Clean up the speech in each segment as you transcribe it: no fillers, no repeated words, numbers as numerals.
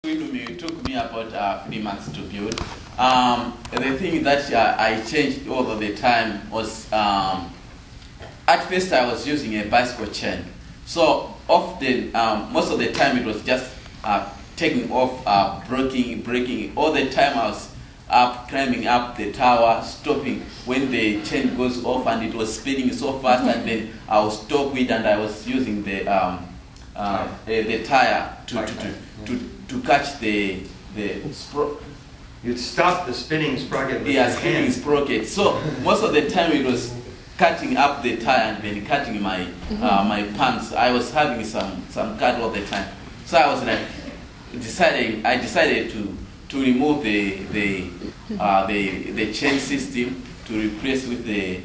It took me about 3 months to build. The thing that I changed over the time was, at first I was using a bicycle chain. So often, most of the time it was just taking off, breaking. All the time I was up, climbing up the tower, stopping when the chain goes off, and it was speeding so fast, and then I would stop it, and I was using the tire to catch the You'd stop the spinning sprocket with yeah, your spinning hand. sprocket. So most of the time it was cutting up the tire and then cutting my my pants. I was having some cut all the time. So I was like I decided to remove the chain system to replace with the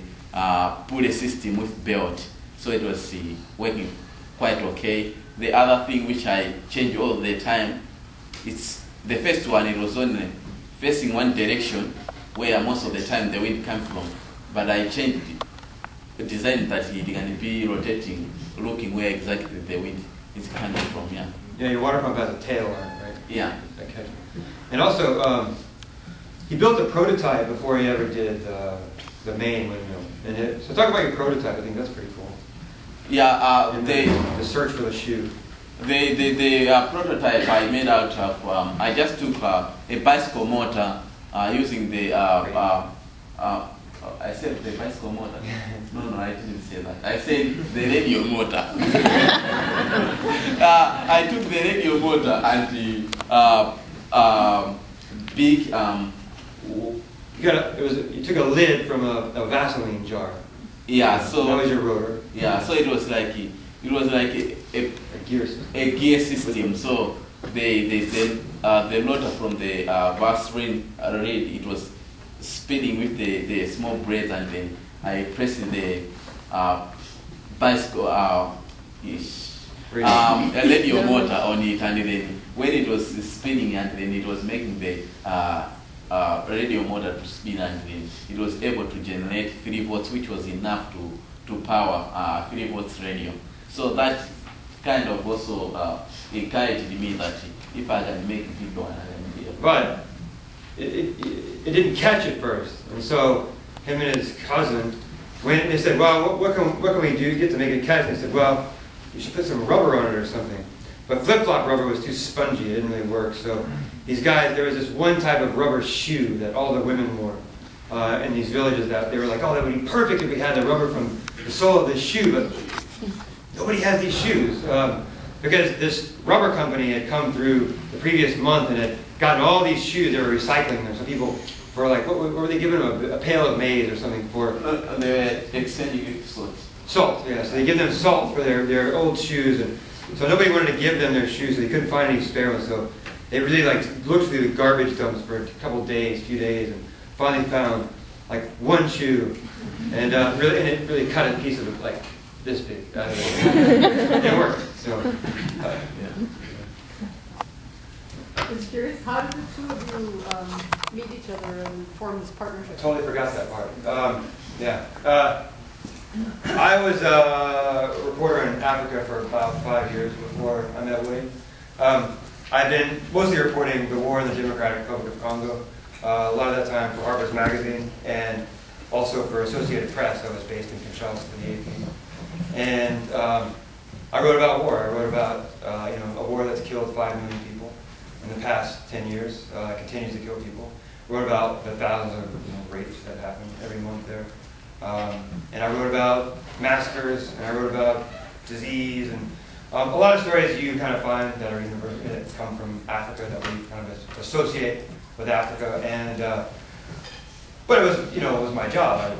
pulley system with belt. So it was working quite okay. The other thing which I change all the time, it's the first one. It was only facing one direction, where most of the time the wind comes from. But I changed the design that it can be rotating, looking where exactly the wind is coming from. Yeah. Yeah, your water pump has a tail on it, right? Yeah. Okay. And also, he built a prototype before he ever did the main windmill. So talk about your prototype. I think that's pretty cool. Yeah. The search for the shoe. The prototype I made out of, I just took a bicycle motor using the, I said the bicycle motor. No, I didn't say that. I said the radio motor. I took the radio motor and the big, you took a lid from a Vaseline jar. Yeah, so that was your rotor. Yeah, so it was like a gear system. So the motor from the Vaseline reed, it was spinning with the small blades, and then I pressed the bicycle a radio motor on it, and then when it was spinning, and then it was making the radio motor to spin, and then it was able to generate 3 volts, which was enough to power 3 volts radio. So that kind of also encouraged me that if I can make it big one, I can be able to. But it didn't catch at first, and so him and his cousin, when they said, "Well, what can we do to get to make it catch?" And they said, "Well, you should put some rubber on it or something." But flip-flop rubber was too spongy; it didn't really work. So these guys, there was this one type of rubber shoe that all the women wore in these villages. That they were like, "Oh, that would be perfect if we had the rubber from the sole of this shoe." But nobody has these shoes because this rubber company had come through the previous month and had gotten all these shoes. They were recycling them. So people were like, what were they giving them? A pail of maize or something for? They were exchanging it for salt. Salt, yeah. So they give them salt for their old shoes, and so nobody wanted to give them their shoes, so they couldn't find any spare ones. So they really looked through the garbage dumps for a few days, and finally found one shoe, and it really cut a piece of it like this big out of it. It worked. So Yeah. I was curious, how did the two of you meet each other and form this partnership? I totally forgot that part. I was a reporter in Africa for about 5 years before I met Woody. I've been mostly reporting the war in the Democratic Republic of Congo, a lot of that time for Harper's Magazine, and also for Associated Press. I was based in Kinshasa for the AP. And I wrote about war. I wrote about a war that's killed 5 million people in the past 10 years, continues to kill people. I wrote about the thousands of rapes that happen every month there. And I wrote about massacres, and I wrote about disease, and a lot of stories you kind of find that are universal, that come from Africa, that we kind of associate with Africa. And but it was my job. I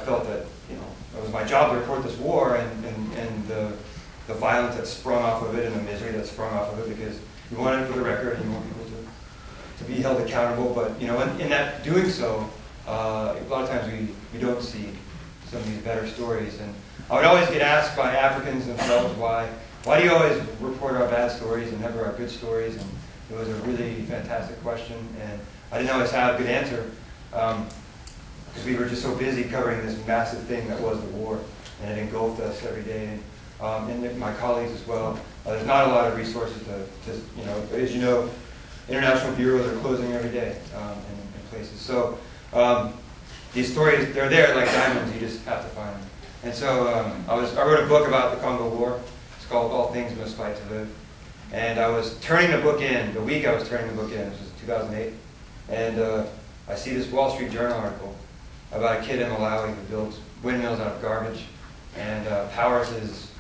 felt that it was my job to report this war and the violence that sprung off of it and the misery that sprung off of it, because you want it for the record and you want people to be held accountable. But in that doing so, a lot of times we don't see some of these better stories. And I would always get asked by Africans themselves, why do you always report our bad stories and never our good stories? And it was a really fantastic question, and I didn't always have a good answer because we were just so busy covering this massive thing that was the war, and it engulfed us every day. and my colleagues as well. There's not a lot of resources as you know, international bureaus are closing every day in places. So these stories, they're there like diamonds, you just have to find them. And so I wrote a book about the Congo War. It's called All Things Must Fight to Live. And I was turning the book in, the week I was turning the book in, which was 2008, and I see this Wall Street Journal article about a kid in Malawi who builds windmills out of garbage and powers his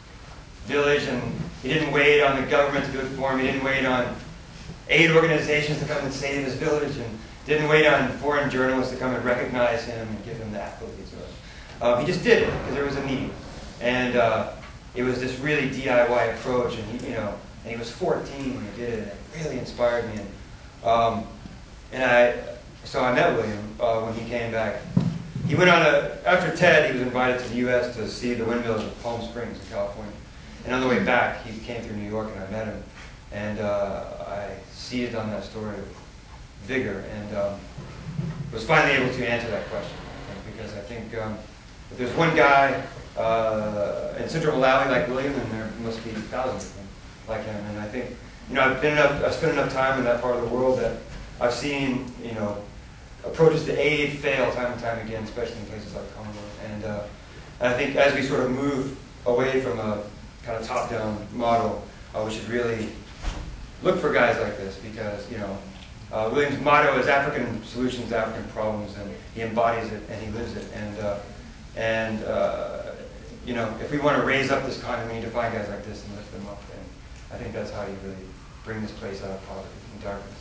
village, and he didn't wait on the government to do it for him, he didn't wait on aid organizations to come and save his village, and didn't wait on foreign journalists to come and recognize him and give him the accolades. He just did it because there was a need. And it was this really DIY approach, and he was 14 when he did it, and it really inspired me. So I met William when he came back. He went on after TED, he was invited to the U.S. to see the windmills of Palm Springs in California. And on the way back, he came through New York, and I met him. And I seized on that story with vigor, and was finally able to answer that question, I think, because I think if there's one guy in central Malawi like William, then there must be thousands of them like him. And I think, I've spent enough time in that part of the world that I've seen, approaches to aid fail time and time again, especially in places like Congo. And I think as we sort of move away from a kind of top-down model, we should really look for guys like this, because William's motto is African solutions to African problems, and he embodies it and he lives it. And if we want to raise up this continent, we need to find guys like this and lift them up. And I think that's how you really bring this place out of poverty and darkness.